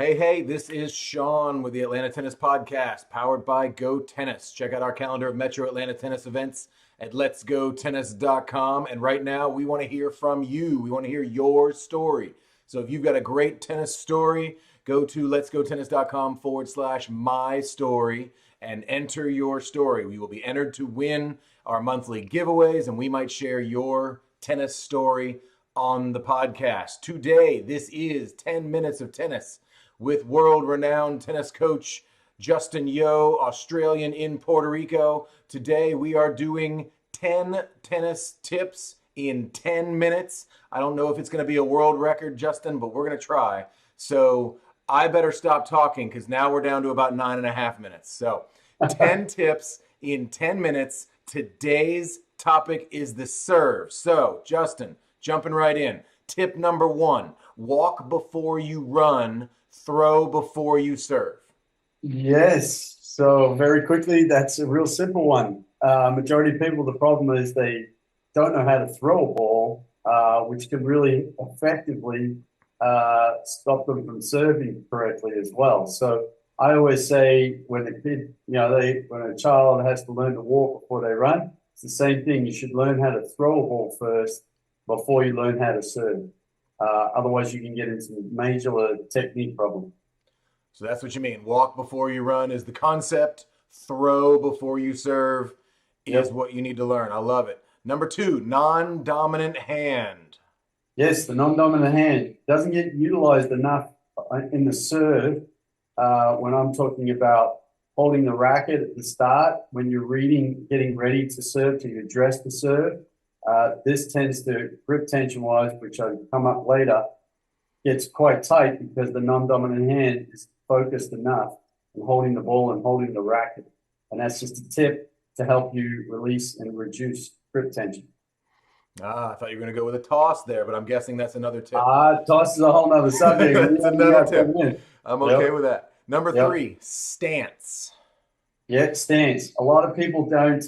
Hey, this is Sean with the Atlanta Tennis Podcast, powered by GoTennis. Check out our calendar of Metro Atlanta tennis events at letsgotennis.com. And right now, we want to hear from you. We want to hear your story. So if you've got a great tennis story, go to letsgotennis.com/my story and enter your story. We will be entered to win our monthly giveaways, and we might share your tennis story on the podcast. Today, this is 10 Minutes of Tennis with world-renowned tennis coach Justin Yeo, Australian in Puerto Rico. Today we are doing 10 tennis tips in 10 minutes. I don't know if it's going to be a world record, Justin, but we're going to try. So I better stop talking because now we're down to about 9.5 minutes. So 10 tips in 10 minutes. Today's topic is the serve. So Justin, jumping right in. Tip number 1, walk before you run. Throw before you serve. Yes. So very quickly, that's a real simple one. Majority of people, the problem is they don't know how to throw a ball, which can really effectively stop them from serving correctly as well. So I always say when a kid, when a child has to learn to walk before they run, it's the same thing. You should learn how to throw a ball first before you learn how to serve. Otherwise, you can get into major technique problem. So that's what you mean. Walk before you run is the concept. Throw before you serve is what you need to learn. I love it. Number 2, non-dominant hand. Yes, the non-dominant hand doesn't get utilized enough in the serve. When I'm talking about holding the racket at the start, when you're getting ready to serve, to address the serve. This tends to, grip tension-wise, which I'll come up later, gets quite tight because the non-dominant hand is focused enough in holding the ball and holding the racket. And that's just a tip to help you release and reduce grip tension. I thought you were going to go with a toss there, but I'm guessing that's another tip. Toss is a whole nother subject. That's another tip. I'm okay with that. Number 3, stance. Yeah, stance. A lot of people don't,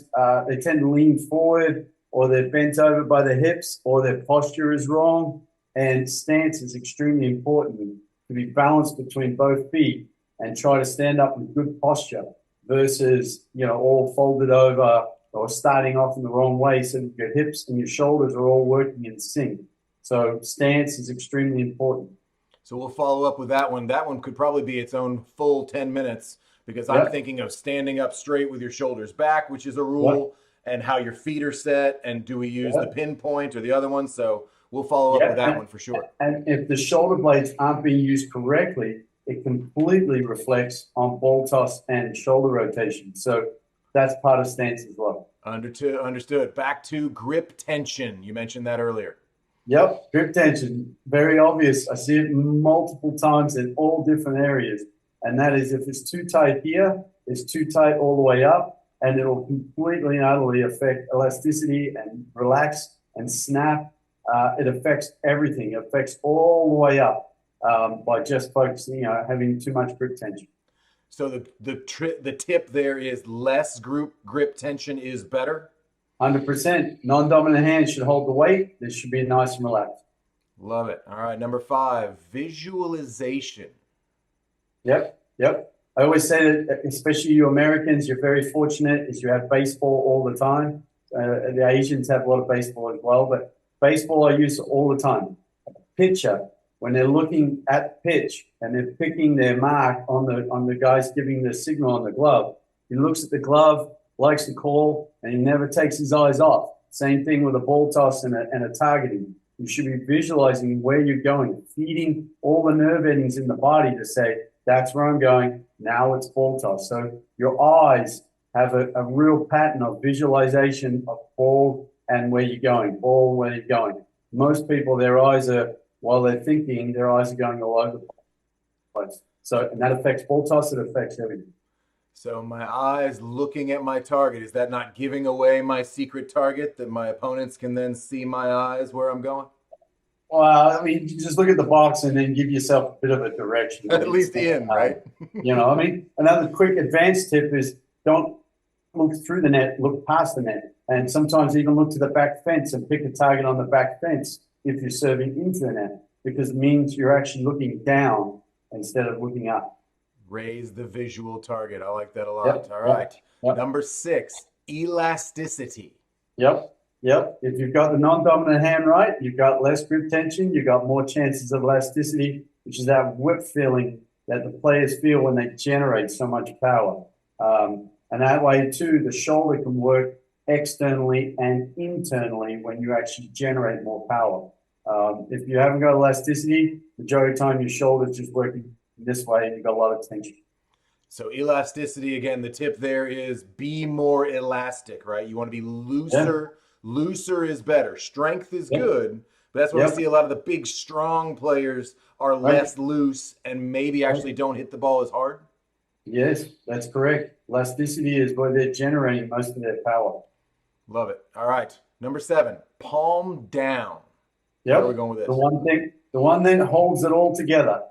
they tend to lean forward, or they're bent over by the hips, or their posture is wrong. And stance is extremely important to be balanced between both feet and try to stand up with good posture versus, all folded over or starting off in the wrong way. So your hips and your shoulders are all working in sync. So stance is extremely important. So we'll follow up with that one. That one could probably be its own full 10 minutes because I'm thinking of standing up straight with your shoulders back, which is a rule. And how your feet are set, and do we use the pinpoint or the other one? So we'll follow up with that one for sure. And if the shoulder blades aren't being used correctly, it completely reflects on ball toss and shoulder rotation. So that's part of stance as well. Understood. Back to grip tension. You mentioned that earlier. Yep, grip tension, very obvious. I see it multiple times in all different areas. And that is if it's too tight here, it's too tight all the way up. And it'll completely and utterly affect elasticity and relax and snap. It affects everything. It affects all the way up by just focusing, having too much grip tension. So the tip there is less grip tension is better? 100%. Non-dominant hand should hold the weight. This should be nice and relaxed. Love it. All right, number 5, visualization. Yep. I always say that, especially you Americans, you're very fortunate as you have baseball all the time. The Asians have a lot of baseball as well, but baseball I use all the time. A pitcher, when they're looking at pitch and they're picking their mark on the guys giving the signal on the glove, he looks at the glove, likes the call, and he never takes his eyes off. Same thing with a ball toss and a targeting. You should be visualizing where you're going, feeding all the nerve endings in the body to say, that's where I'm going. Now it's ball toss. So your eyes have a real pattern of visualization of ball and where you're going, ball, where you're going. Most people, their eyes are, while they're thinking, their eyes are going all over the place. So, and that affects ball toss, it affects everything. So my eyes looking at my target, is that not giving away my secret target that my opponents can then see my eyes where I'm going? Well, I mean, you just look at the box and then give yourself a bit of a direction. At least in, right? Another quick advanced tip is don't look through the net, look past the net. And sometimes even look to the back fence and pick a target on the back fence if you're serving into the net, because it means you're actually looking down instead of looking up. Raise the visual target. I like that a lot. Yep, All yep, right. yep, Number 6, elasticity. yep, yep. If you've got the non-dominant hand right, you've got less grip tension, you've got more chances of elasticity, which is that whip feeling that the players feel when they generate so much power. And that way, too, the shoulder can work externally and internally when you actually generate more power. If you haven't got elasticity, majority of the time your shoulder's just working this way and you've got a lot of tension. So elasticity, again, the tip there is be more elastic, right? You want to be Yeah, looser. Looser is better. Strength is yep, good, but that's why we yep, see a lot of the big, strong players are right. less loose and maybe Right. actually don't hit the ball as hard. Yes, that's correct. Elasticity is where they're generating most of their power. Love it. All right. Number 7, palm down. Where are we Yep. going with The this? one thing, the one that holds it all together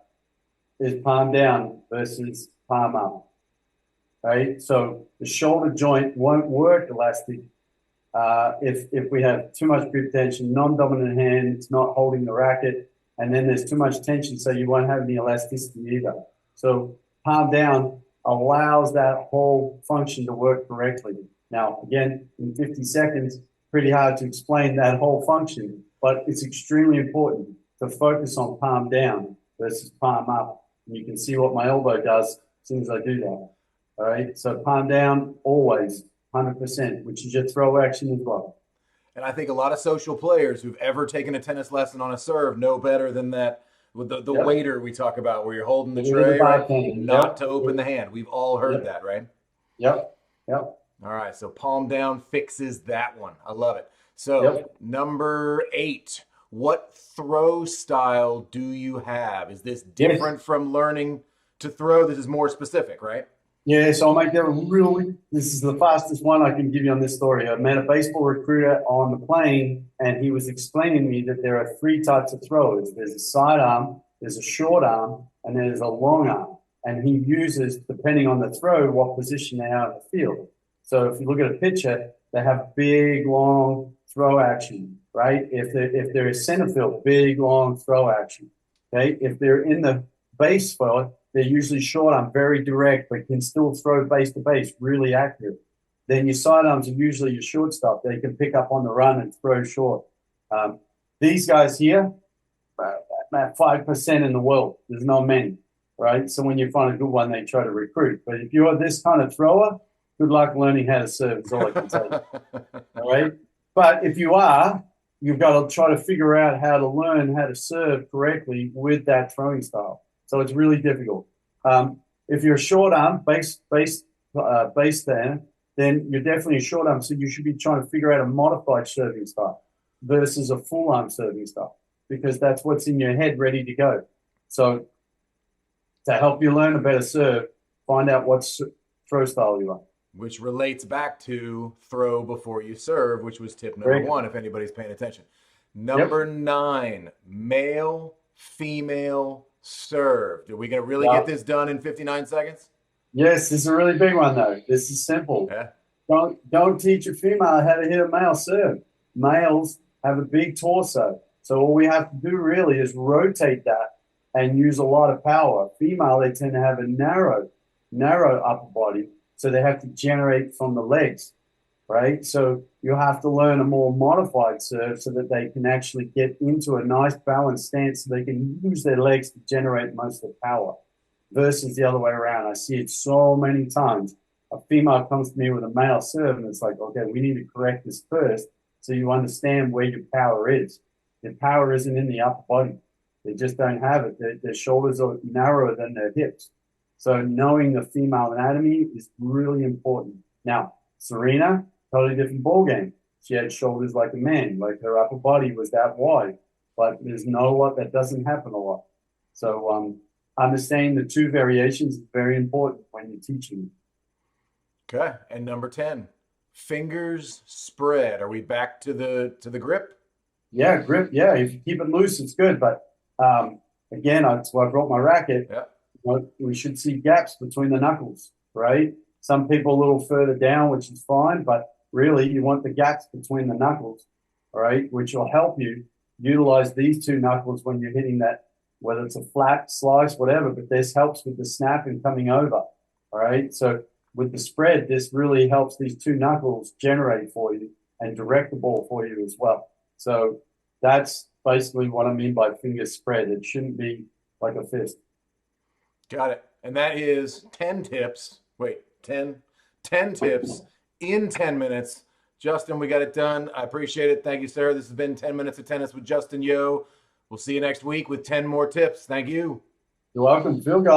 is palm down versus palm up. Right. So the shoulder joint won't work elastic if we have too much grip tension, non-dominant hand, it's not holding the racket, and then there's too much tension, so you won't have any elasticity either. So palm down allows that whole function to work correctly. Now, again, in 50 seconds, pretty hard to explain that whole function, but it's extremely important to focus on palm down versus palm up. And you can see what my elbow does as soon as I do that. All right, so palm down always 100%, which is your throw action as well. And I think a lot of social players who've ever taken a tennis lesson on a serve know better than that. With the Yep. waiter we talk about, where you're holding the You're the tray, right? bartender. Not Yep. to open the hand. We've all heard Yep. that, right? Yep. Yep. All right, so palm down fixes that one. I love it. So, Yep. number 8, what throw style do you have? Is this Yes. different from learning to throw? This is more specific, right? Yeah, so I'll make that really, this is the fastest one I can give you on this story. I met a baseball recruiter on the plane, and he was explaining to me that there are 3 types of throwers. There's a sidearm, there's a short arm, and there's a long arm. And he uses, depending on the throw, what position they are in the field. So if you look at a pitcher, they have big, long throw action, right? If they're a center field, big, long throw action. Okay, if they're in the base spot, they're usually short arm, very direct, but can still throw base to base, really accurate. Then your sidearms are usually your shortstop. They can pick up on the run and throw short. Um, these guys here, about 5% in the world. There's not many, right? So when you find a good one, they try to recruit. But if you're this kind of thrower, good luck learning how to serve, is all I can tell you. All right. But if you are, you've got to try to figure out how to learn how to serve correctly with that throwing style. So it's really difficult. If you're a short arm base there, then you're definitely a short arm. So you should be trying to figure out a modified serving style versus a full arm serving style, because that's what's in your head ready to go. So to help you learn a better serve, find out what throw style you are. Which relates back to throw before you serve, which was tip number Great. 1, if anybody's paying attention. Yep. Number 9, male, female, served. Are we going to really Yeah. get this done in 59 seconds? Yes, this is a really big one though. This is simple. Yeah. Don't teach a female how to hit a male serve. Males have a big torso, so all we have to do really is rotate that and use a lot of power. Female, they tend to have a narrow upper body, so they have to generate from the legs, right? So you have to learn a more modified serve so that they can actually get into a nice balanced stance so they can use their legs to generate most of the power versus the other way around. I see it so many times. A female comes to me with a male serve and it's like, okay, we need to correct this first so you understand where your power is. Your power isn't in the upper body. They just don't have it. Their shoulders are narrower than their hips. So knowing the female anatomy is really important. Now, Serena, totally different ball game. She had shoulders like a man, like her upper body was that wide. But there's no lot that doesn't happen a lot. So understanding the 2 variations is very important when you're teaching. Okay. And number 10, fingers spread. Are we back to the grip? Yeah, grip. Yeah, if you keep it loose, it's good. But again, that's why I brought my racket. Yeah. We should see gaps between the knuckles, right? Some people a little further down, which is fine, but really you want the gaps between the knuckles, all right, which will help you utilize these 2 knuckles when you're hitting that whether it's a flat slice, whatever, but this helps with the snap and coming over. All right. So with the spread, this really helps these two knuckles generate for you and direct the ball for you as well. So that's basically what I mean by finger spread. It shouldn't be like a fist. Got it. And that is 10 tips. Wait, 10 tips in 10 minutes. Justin, we got it done. I appreciate it. Thank you, sir. This has been 10 Minutes of Tennis with Justin Yeo. We'll see you next week with 10 more tips. Thank you. You're welcome. Phil, guys.